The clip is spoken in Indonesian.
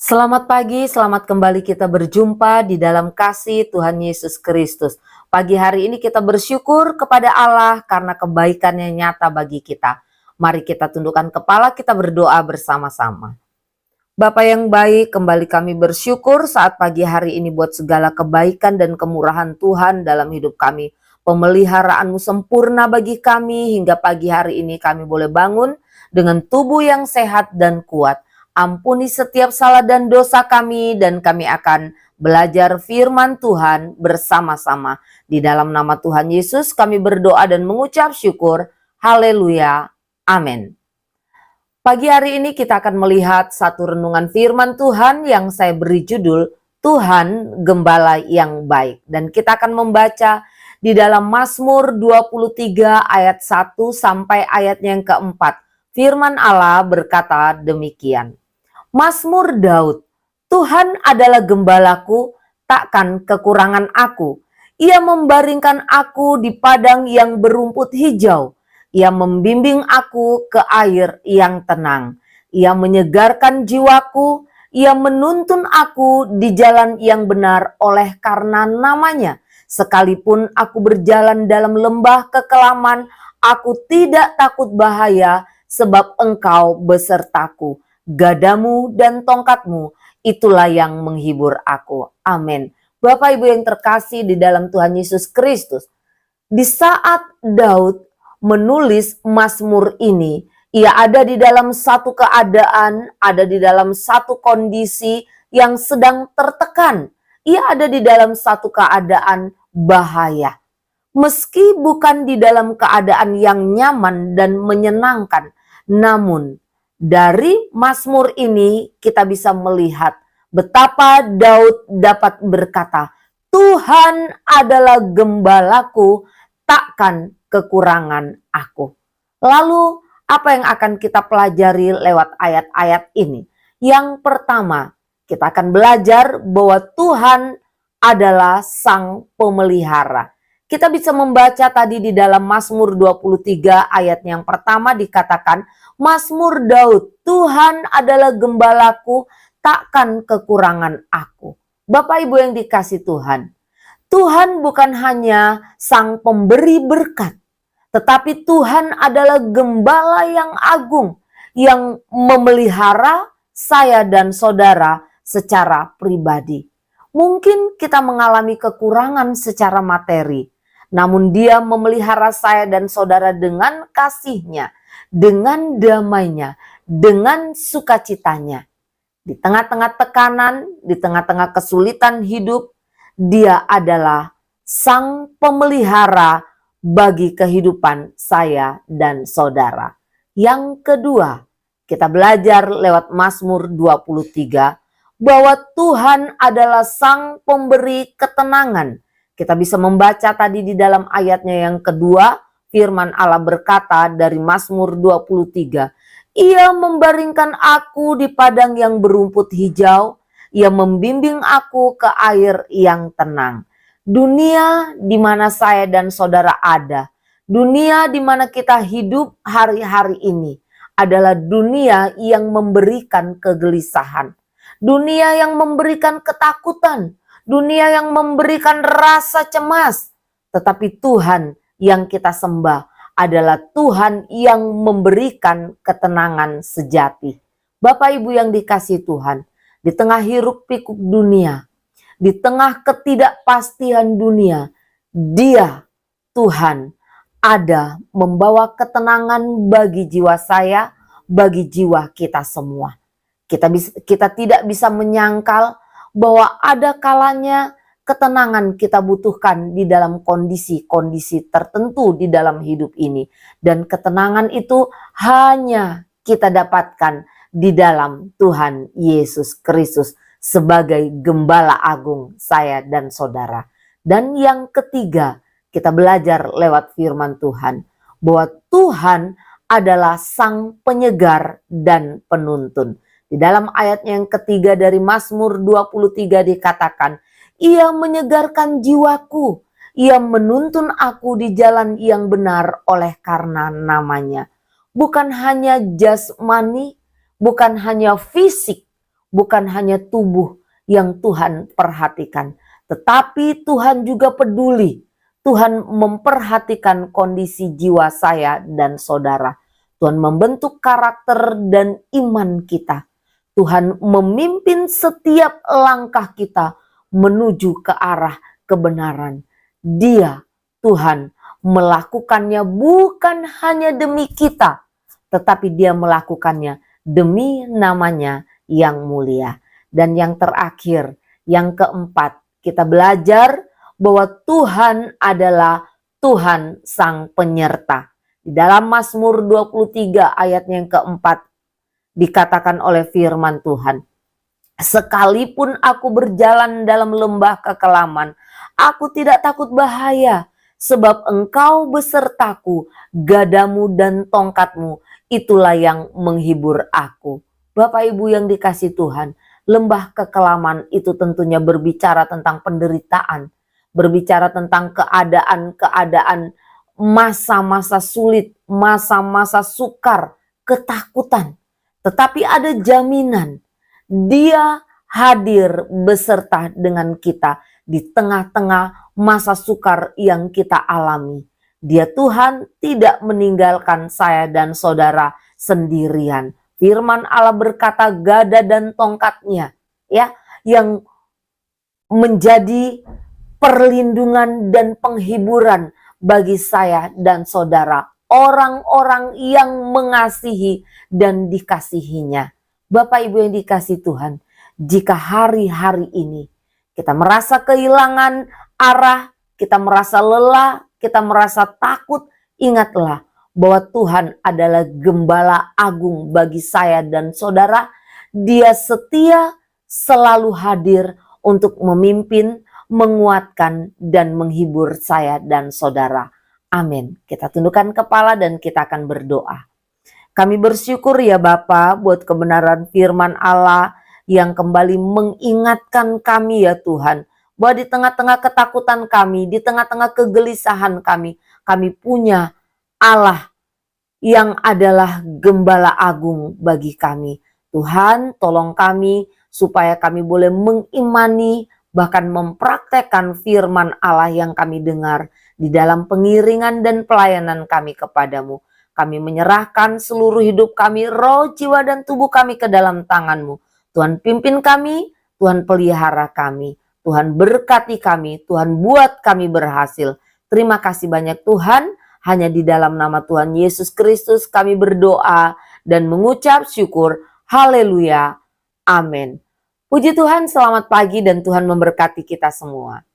Selamat pagi, selamat kembali kita berjumpa di dalam kasih Tuhan Yesus Kristus. Pagi hari ini kita bersyukur kepada Allah karena kebaikannya nyata bagi kita. Mari kita tundukkan kepala, kita berdoa bersama-sama. Bapa yang baik, kembali kami bersyukur saat pagi hari ini buat segala kebaikan dan kemurahan Tuhan dalam hidup kami. Pemeliharaanmu sempurna bagi kami hingga pagi hari ini kami boleh bangun dengan tubuh yang sehat dan kuat. Ampuni setiap salah dan dosa kami dan kami akan belajar firman Tuhan bersama-sama. Di dalam nama Tuhan Yesus kami berdoa dan mengucap syukur. Haleluya. Amin. Pagi hari ini kita akan melihat satu renungan firman Tuhan yang saya beri judul Tuhan Gembala yang Baik. Dan kita akan membaca di dalam Mazmur 23 ayat 1 sampai ayatnya yang keempat. Firman Allah berkata demikian. Mazmur Daud, Tuhan adalah gembalaku, takkan kekurangan aku. Ia membaringkan aku di padang yang berumput hijau. Ia membimbing aku ke air yang tenang. Ia menyegarkan jiwaku. Ia menuntun aku di jalan yang benar oleh karena namanya. Sekalipun aku berjalan dalam lembah kekelaman, aku tidak takut bahaya sebab Engkau besertaku. Gadamu dan tongkatmu, itulah yang menghibur aku. Amin. Bapak Ibu yang terkasih di dalam Tuhan Yesus Kristus, di saat Daud menulis Mazmur ini, ia ada di dalam satu keadaan, ada di dalam satu kondisi yang sedang tertekan. Ia ada di dalam satu keadaan bahaya. Meski bukan di dalam keadaan yang nyaman dan menyenangkan, namun dari Mazmur ini kita bisa melihat betapa Daud dapat berkata, Tuhan adalah gembalaku, takkan kekurangan aku. Lalu apa yang akan kita pelajari lewat ayat-ayat ini? Yang pertama, kita akan belajar bahwa Tuhan adalah sang pemelihara. Kita bisa membaca tadi di dalam Mazmur 23 ayat yang pertama dikatakan, Mazmur Daud, Tuhan adalah gembalaku, takkan kekurangan aku. Bapak Ibu yang dikasih Tuhan, Tuhan bukan hanya sang pemberi berkat, tetapi Tuhan adalah gembala yang agung, yang memelihara saya dan saudara secara pribadi. Mungkin kita mengalami kekurangan secara materi, namun Dia memelihara saya dan saudara dengan kasih-Nya, dengan damai-Nya, dengan sukacitanya. Di tengah-tengah tekanan, di tengah-tengah kesulitan hidup, Dia adalah sang pemelihara bagi kehidupan saya dan saudara. Yang kedua, kita belajar lewat Mazmur 23 bahwa Tuhan adalah sang pemberi ketenangan. Kita bisa membaca tadi di dalam ayatnya yang kedua, firman Allah berkata dari Mazmur 23, Ia membaringkan aku di padang yang berumput hijau, Ia membimbing aku ke air yang tenang. Dunia di mana saya dan saudara ada, dunia di mana kita hidup hari-hari ini adalah dunia yang memberikan kegelisahan, dunia yang memberikan ketakutan, dunia yang memberikan rasa cemas. Tetapi Tuhan yang kita sembah adalah Tuhan yang memberikan ketenangan sejati. Bapak Ibu yang dikasih Tuhan, di tengah hiruk pikuk dunia, di tengah ketidakpastian dunia, Dia, Tuhan, ada membawa ketenangan bagi jiwa saya, bagi jiwa kita semua. Kita tidak bisa menyangkal bahwa ada kalanya ketenangan kita butuhkan di dalam kondisi-kondisi tertentu di dalam hidup ini. Dan ketenangan itu hanya kita dapatkan di dalam Tuhan Yesus Kristus sebagai gembala agung saya dan saudara. Dan yang ketiga, kita belajar lewat firman Tuhan bahwa Tuhan adalah sang penyegar dan penuntun. Di dalam ayat yang ketiga dari Mazmur 23 dikatakan, Ia menyegarkan jiwaku, Ia menuntun aku di jalan yang benar oleh karena namanya. Bukan hanya jasmani, bukan hanya fisik, bukan hanya tubuh yang Tuhan perhatikan, tetapi Tuhan juga peduli. Tuhan memperhatikan kondisi jiwa saya dan saudara. Tuhan membentuk karakter dan iman kita. Tuhan memimpin setiap langkah kita menuju ke arah kebenaran. Dia, Tuhan, melakukannya bukan hanya demi kita, tetapi Dia melakukannya demi namanya yang mulia. Dan yang terakhir, yang keempat, kita belajar bahwa Tuhan adalah Tuhan sang penyerta. Di dalam Mazmur 23 ayat yang keempat dikatakan oleh firman Tuhan, sekalipun aku berjalan dalam lembah kekelaman, aku tidak takut bahaya, sebab Engkau besertaku, gadamu dan tongkatmu, itulah yang menghibur aku. Bapak Ibu yang dikasih Tuhan, lembah kekelaman itu tentunya berbicara tentang penderitaan, berbicara tentang keadaan-keadaan masa-masa sulit, masa-masa sukar, ketakutan. Tetapi ada jaminan, Dia hadir beserta dengan kita di tengah-tengah masa sukar yang kita alami. Dia Tuhan tidak meninggalkan saya dan saudara sendirian. Firman Allah berkata gada dan tongkatnya, ya, yang menjadi perlindungan dan penghiburan bagi saya dan saudara, orang-orang yang mengasihi dan dikasihinya. Bapak Ibu yang dikasih Tuhan, jika hari-hari ini kita merasa kehilangan arah, kita merasa lelah, kita merasa takut, ingatlah bahwa Tuhan adalah gembala agung bagi saya dan saudara. Dia setia, selalu hadir untuk memimpin, menguatkan, dan menghibur saya dan saudara. Amin. Kita tundukkan kepala dan kita akan berdoa. Kami bersyukur ya Bapa buat kebenaran firman Allah yang kembali mengingatkan kami ya Tuhan, bahwa di tengah-tengah ketakutan kami, di tengah-tengah kegelisahan kami punya Allah yang adalah gembala agung bagi kami. Tuhan, tolong kami supaya kami boleh mengimani, bahkan mempraktekkan firman Allah yang kami dengar di dalam pengiringan dan pelayanan kami kepadamu. Kami menyerahkan seluruh hidup kami, roh, jiwa, dan tubuh kami ke dalam tangan-Mu. Tuhan pimpin kami, Tuhan pelihara kami, Tuhan berkati kami, Tuhan buat kami berhasil. Terima kasih banyak Tuhan, hanya di dalam nama Tuhan Yesus Kristus kami berdoa dan mengucap syukur. Haleluya. Amin. Puji Tuhan, selamat pagi dan Tuhan memberkati kita semua.